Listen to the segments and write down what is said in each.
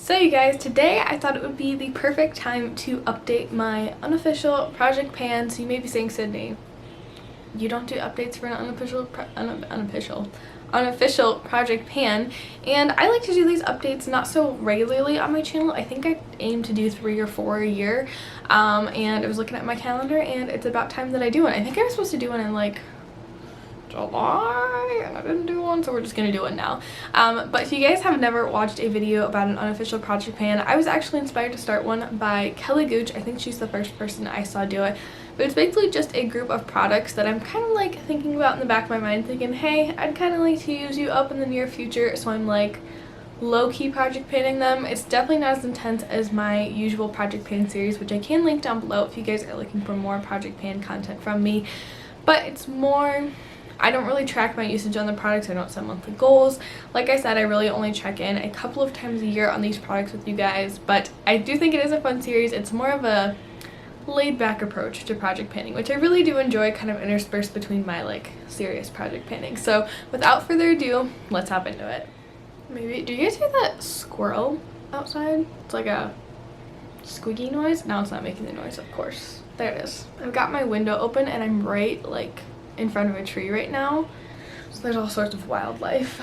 So you guys, today I thought it would be the perfect time to update my unofficial Project Pan. So you may be saying, Sydney, you don't do updates for an unofficial Project Pan, and I like to do these updates not so regularly on my channel. I think I aim to do 3 or 4 a year, and I was looking at my calendar and it's about time that I do one. I think I was supposed to do one in like July and I didn't do one, so we're just gonna do one now. But if you guys have never watched a video about an unofficial Project Pan, I was actually inspired to start one by Kaleido. I think she's the first person I saw do it. But it's basically just a group of products that I'm kind of like thinking about in the back of my mind, thinking, hey, I'd kind of like to use you up in the near future, so I'm like low-key project panning them. It's definitely not as intense as my usual Project Pan series, which I can link down below if you guys are looking for more Project Pan content from me. But it's more, I don't really track my usage on the products. I don't set monthly goals. Like I said, I really only check in a couple of times a year on these products with you guys, but I do think it is a fun series. It's more of a laid-back approach to project panning, which I really do enjoy, kind of interspersed between my like serious project panning. So without further ado, let's hop into it. Maybe, do you guys hear that squirrel outside? It's like a squeaky noise. Now it's not making the noise, of course. There it is. I've got my window open and I'm right like in front of a tree right now, so there's all sorts of wildlife.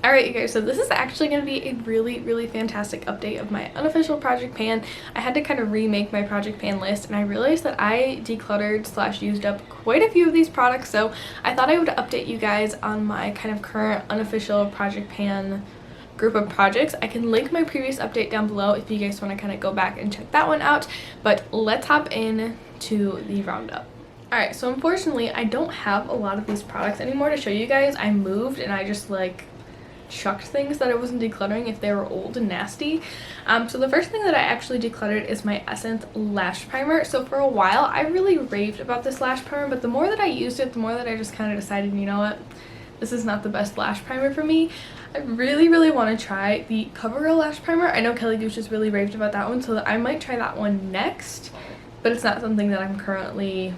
All right, you guys, so this is actually going to be a really fantastic update of my unofficial Project Pan. I had to kind of remake my Project Pan list, and I realized that I decluttered / used up quite a few of these products, so I thought I would update you guys on my kind of current unofficial Project Pan group of projects. I can link my previous update down below if you guys want to kind of go back and check that one out, but let's hop in to the roundup. Alright, so unfortunately I don't have a lot of these products anymore to show you guys. I moved and I just like chucked things that I wasn't decluttering if they were old and nasty. So the first thing that I actually decluttered is my Essence Lash Primer. So for a while I really raved about this lash primer, but the more that I used it, the more that I just kind of decided, you know what, this is not the best lash primer for me. I really want to try the CoverGirl Lash Primer. I know Kelly Gooch has really raved about that one, so I might try that one next, but it's not something that I'm currently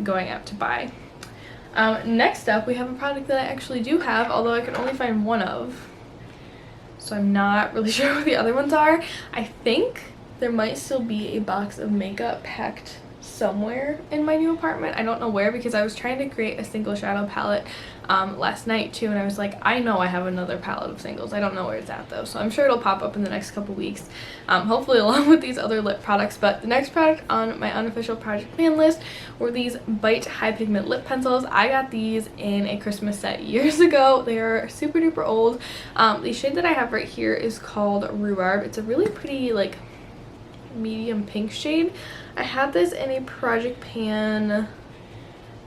going out to buy. Next up, we have a product that I actually do have, although I can only find one of, so I'm not really sure what the other ones are. I think there might still be a box of makeup packed somewhere in my new apartment. I don't know where, because I was trying to create a single shadow palette last night too, and I was like, I know I have another palette of singles. I don't know where it's at though, so I'm sure it'll pop up in the next couple weeks, hopefully along with these other lip products. But the next product on my unofficial Project Pan list were these Bite High Pigment Lip Pencils. I got these in a Christmas set years ago. They are super duper old. The shade that I have right here is called Rhubarb. It's a really pretty like medium pink shade. I had this in a Project Pan,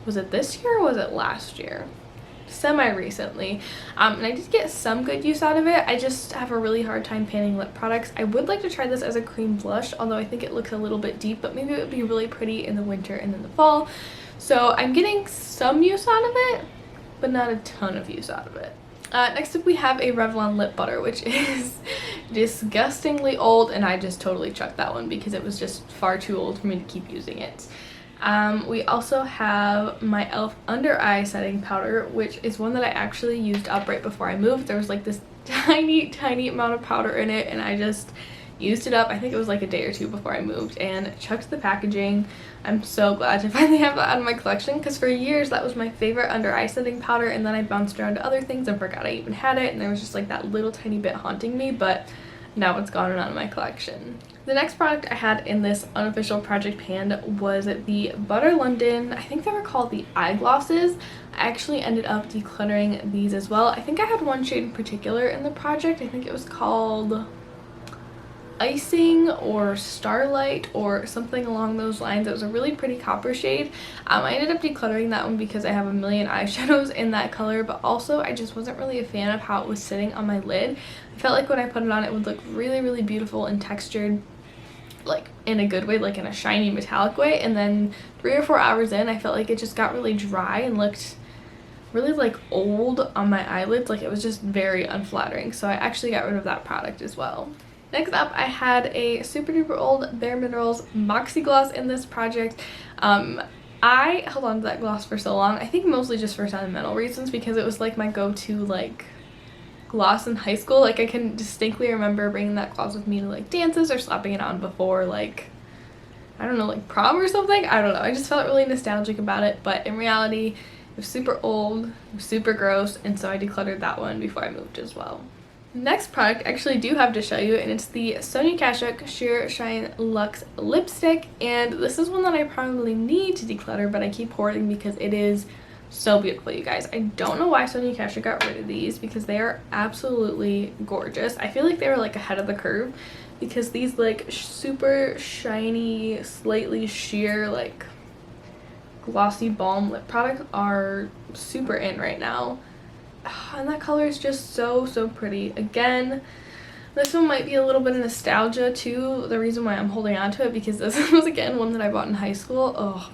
was it this year or was it last year? Semi-recently, and I did get some good use out of it. I just have a really hard time panning lip products. I would like to try this as a cream blush, although I think it looks a little bit deep, but maybe it would be really pretty in the winter and in the fall. So I'm getting some use out of it, but not a ton of use out of it. Next up we have a Revlon lip butter, which is disgustingly old, and I just totally chucked that one because it was just far too old for me to keep using it. We also have my e.l.f. under eye setting powder, which is one that I actually used up right before I moved. There was like this tiny amount of powder in it, and I just used it up. I think it was like a day or two before I moved, and chucked the packaging. I'm so glad to finally have that out of my collection, because for years that was my favorite under eye setting powder, and then I bounced around to other things and forgot I even had it, and there was just like that little tiny bit haunting me, but now it's gone and out of my collection. The next product I had in this unofficial Project Pan was the Butter London, I think they were called the eye glosses. I actually ended up decluttering these as well. I think I had one shade in particular in the project. I think it was called Icing or Starlight or something along those lines. It was a really pretty copper shade. I ended up decluttering that one because I have a million eyeshadows in that color, but also I just wasn't really a fan of how it was sitting on my lid. I felt like when I put it on, it would look really beautiful and textured, like in a good way, like in a shiny metallic way, and then 3 or 4 hours in, I felt like it just got really dry and looked really like old on my eyelids. Like it was just very unflattering, so I actually got rid of that product as well. Next up, I had a super duper old Bare Minerals Moxie Gloss in this project. I held on to that gloss for so long, I think mostly just for sentimental reasons, because it was like my go-to like gloss in high school. Like I can distinctly remember bringing that gloss with me to like dances or slapping it on before like, I don't know, like prom or something. I don't know. I just felt really nostalgic about it, but in reality it was super old, it was super gross, and so I decluttered that one before I moved as well. Next product I actually do have to show you, and it's the Sonia Kashuk Sheer Shine Luxe Lipstick, and this is one that I probably need to declutter, but I keep hoarding because it is so beautiful, you guys. I don't know why Sonia Kashuk got rid of these because they are absolutely gorgeous. I feel like they were like ahead of the curve because these like super shiny, slightly sheer, like glossy balm lip products are super in right now. And that color is just so pretty. Again, this one might be a little bit of nostalgia too, the reason why I'm holding on to it, because this was again one that I bought in high school. Oh,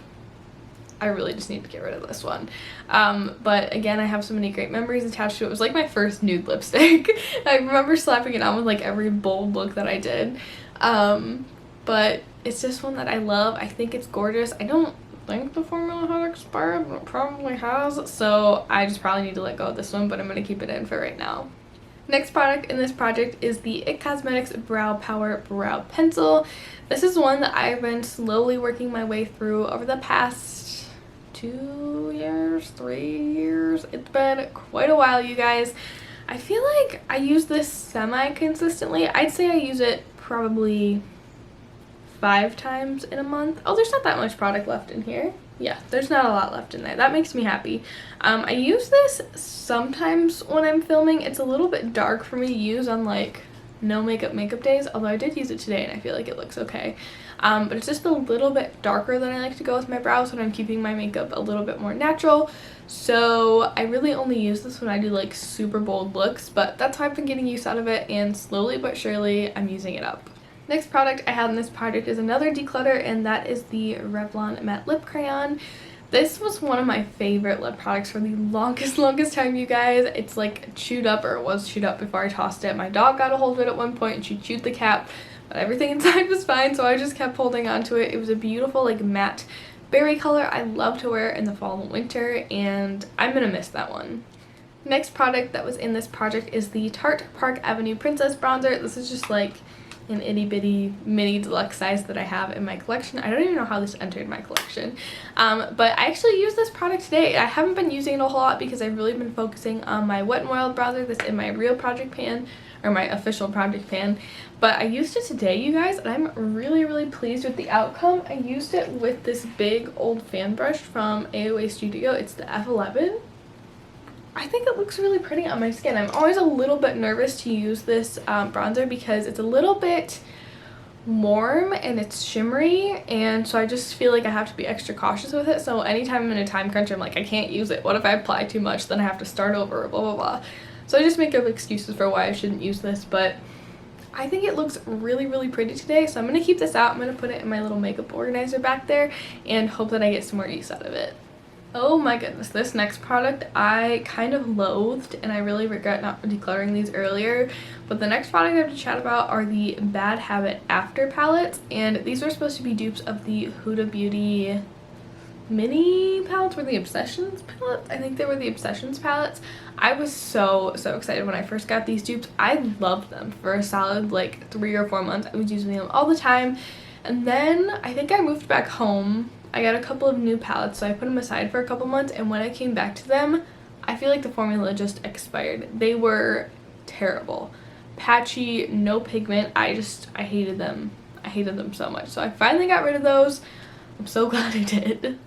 I really just need to get rid of this one. But again, I have so many great memories attached to it. It was like my first nude lipstick. I remember slapping it on with like every bold look that I did. But it's just one that I love. I think it's gorgeous. I don't think the formula has expired, but it probably has, so I just probably need to let go of this one, but I'm going to keep it in for right now. Next product in this project is the IT Cosmetics Brow Power Brow Pencil. This is one that I've been slowly working my way through over the past 2 years, 3 years. It's been quite a while, you guys. I feel like I use this semi-consistently. I'd say I use it probably 5 times in a month. Oh, there's not that much product left in here. Yeah, there's not a lot left in there. That makes me happy. I use this sometimes when I'm filming. It's a little bit dark for me to use on like no makeup days, although I did use it today and I feel like it looks okay. But it's just a little bit darker than I like to go with my brows when I'm keeping my makeup a little bit more natural. So I really only use this when I do like super bold looks, but that's how I've been getting use out of it, and slowly but surely I'm using it up. Next product I have in this project is another declutter, and that is the Revlon Matte Lip Crayon. This was one of my favorite lip products for the longest time, you guys. It's like chewed up, or it was chewed up before I tossed it. My dog got a hold of it at one point and she chewed the cap, but everything inside was fine, so I just kept holding on to it. It was a beautiful like matte berry color. I love to wear it in the fall and winter, and I'm gonna miss that one. Next product that was in this project is the Tarte Park Avenue Princess Bronzer. This is just like an itty bitty mini deluxe size that I have in my collection. I don't even know how this entered my collection, but I actually used this product today. I haven't been using it a whole lot because I've really been focusing on my Wet n Wild bronzer that's in my real project pan, or my official project pan, but I used it today, you guys, and I'm really pleased with the outcome. I used it with this big old fan brush from AOA Studio. It's the F11. I think it looks really pretty on my skin. I'm always a little bit nervous to use this bronzer because it's a little bit warm and it's shimmery, and so I just feel like I have to be extra cautious with it. So anytime I'm in a time crunch, I'm like, I can't use it. What if I apply too much? Then I have to start over, blah blah blah. So I just make up excuses for why I shouldn't use this, but I think it looks really pretty today, so I'm going to keep this out. I'm going to put it in my little makeup organizer back there and hope that I get some more use out of it. Oh my goodness, this next product I kind of loathed, and I really regret not decluttering these earlier, but the next product I have to chat about are the Bad Habit After palettes, and these were supposed to be dupes of the Huda Beauty mini palettes, or the Obsessions palettes. I think they were the Obsessions palettes. I was so excited when I first got these dupes. I loved them for a solid like 3 or 4 months. I was using them all the time, and then I think I moved back home. I got a couple of new palettes, so I put them aside for a couple months, and when I came back to them, I feel like the formula just expired. They were terrible. Patchy, no pigment. I hated them. I hated them so much. So I finally got rid of those. I'm so glad I did.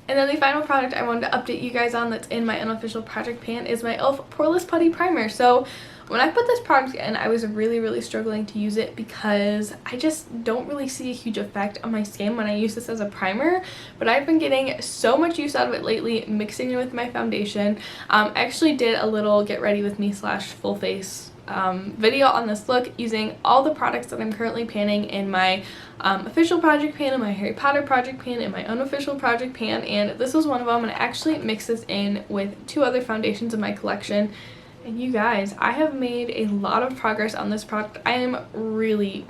And then the final product I wanted to update you guys on that's in my unofficial project pan is my e.l.f. Poreless Putty Primer. So when I put this product in, I was really struggling to use it because I just don't really see a huge effect on my skin when I use this as a primer, but I've been getting so much use out of it lately, mixing it with my foundation. I actually did a little get ready with me / full face video on this look using all the products that I'm currently panning in my official project pan, in my Harry Potter project pan, in my unofficial project pan, and this was one of them. And I actually mixed this in with 2 other foundations in my collection. And you guys, I have made a lot of progress on this product. I am really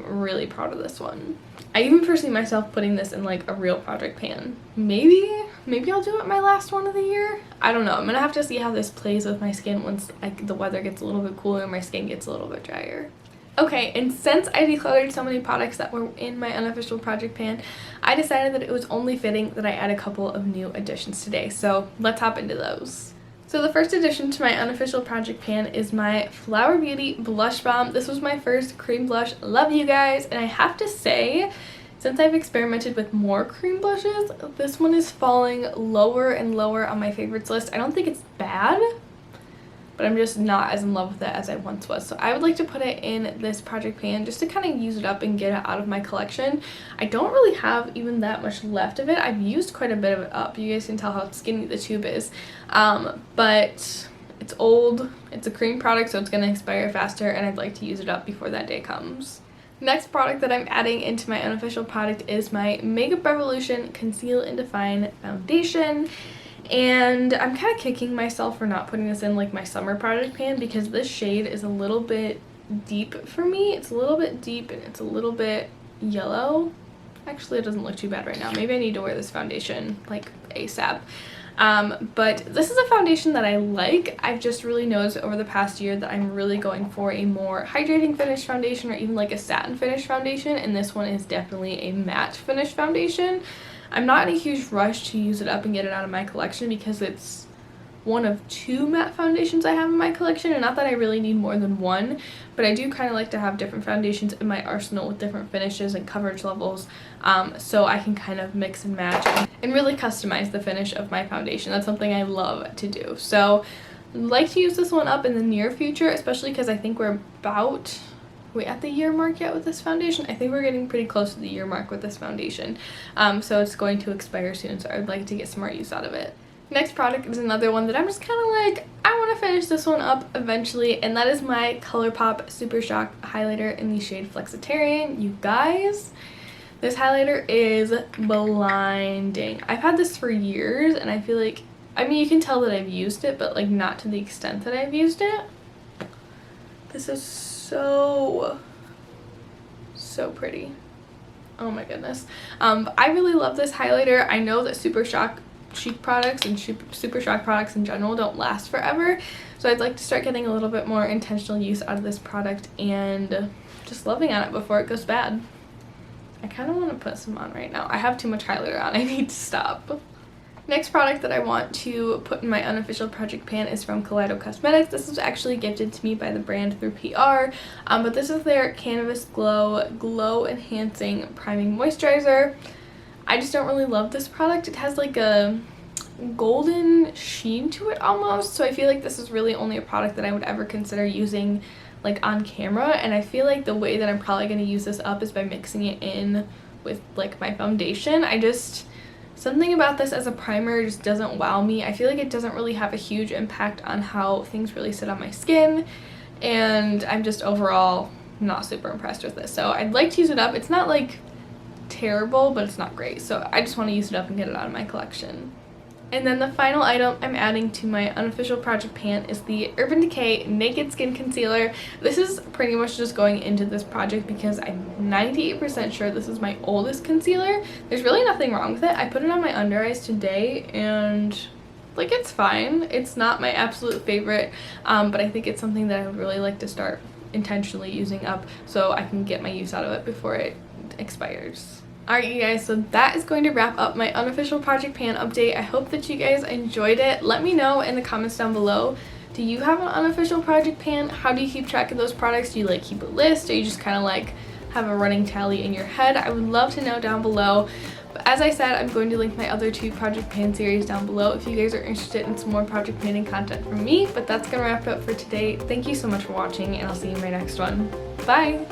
proud of this one. I even foresee myself putting this in like a real project pan. Maybe maybe I'll do it my last one of the year. I don't know. I'm gonna have to see how this plays with my skin once the weather gets a little bit cooler and my skin gets a little bit drier. Okay, and since I decluttered so many products that were in my unofficial project pan, I decided that it was only fitting that I add a couple of new additions today. So let's hop into those. So the first addition to my unofficial project pan is my Flower Beauty Blush Balm. This was my first cream blush. Love you guys. And I have to say, since I've experimented with more cream blushes, this one is falling lower and lower on my favorites list. I don't think it's bad, but I'm just not as in love with it as I once was. So I would like to put it in this project pan just to kind of use it up and get it out of my collection. I don't really have even that much left of it. I've used quite a bit of it up. You guys can tell how skinny the tube is. But it's old. It's a cream product, so it's going to expire faster, and I'd like to use it up before that day comes. Next product that I'm adding into my unofficial product is my Makeup Revolution Conceal and Define Foundation. And I'm kind of kicking myself for not putting this in like my summer project pan because this shade is a little bit deep for me. It's a little bit deep and it's a little bit yellow. Actually, it doesn't look too bad right now. Maybe I need to wear this foundation like ASAP. But this is a foundation that I like. I've just really noticed over the past year that I'm really going for a more hydrating finish foundation or even like a satin finish foundation, and this one is definitely a matte finish foundation. I'm not in a huge rush to use it up and get it out of my collection because it's one of 2 matte foundations I have in my collection, and not that I really need more than one, but I do kind of like to have different foundations in my arsenal with different finishes and coverage levels, so I can kind of mix and match and really customize the finish of my foundation. That's something I love to do. So I'd like to use this one up in the near future, especially because I think we're about... Are we at the year mark yet with this foundation? I think we're getting pretty close to the year mark with this foundation. So it's going to expire soon, so I'd like to get some more use out of it. Next product is another one that I'm just kind of like, I want to finish this one up eventually, and that is my ColourPop Super Shock highlighter in the shade Flexitarian. You guys, this highlighter is blinding. I've had this for years, and I feel like, I mean, you can tell that I've used it, but like not to the extent that I've used it. This is so pretty. Oh my goodness. I really love this highlighter. I know that Super Shock cheek products and Super Shock products in general don't last forever, so I'd like to start getting a little bit more intentional use out of this product and just loving on it before it goes bad. I kind of want to put some on right now. I have too much highlighter on. I need to stop. Next product that I want to put in my unofficial project pan is from Kaleido Cosmetics. This was actually gifted to me by the brand through PR, but this is their Canvas Glow Enhancing Priming Moisturizer. I just don't really love this product. It has like a golden sheen to it almost, so I feel like this is really only a product that I would ever consider using like on camera, and I feel like the way that I'm probably going to use this up is by mixing it in with like my foundation. Something about this as a primer just doesn't wow me. I feel like it doesn't really have a huge impact on how things really sit on my skin, and I'm just overall not super impressed with this. So I'd like to use it up. It's not like terrible, but it's not great. So I just want to use it up and get it out of my collection. And then the final item I'm adding to my unofficial project pan is the Urban Decay Naked Skin Concealer. This is pretty much just going into this project because I'm 98% sure this is my oldest concealer. There's really nothing wrong with it. I put it on my under eyes today and like it's fine. It's not my absolute favorite, but I think it's something that I would really like to start intentionally using up so I can get my use out of it before it expires. Alright you guys, so that is going to wrap up my unofficial project pan update. I hope that you guys enjoyed it. Let me know in the comments down below. Do you have an unofficial project pan? How do you keep track of those products? Do you like keep a list, or you just kind of like have a running tally in your head? I would love to know down below. But as I said, I'm going to link my other 2 project pan series down below if you guys are interested in some more project panning content from me. But that's going to wrap it up for today. Thank you so much for watching, and I'll see you in my next one. Bye!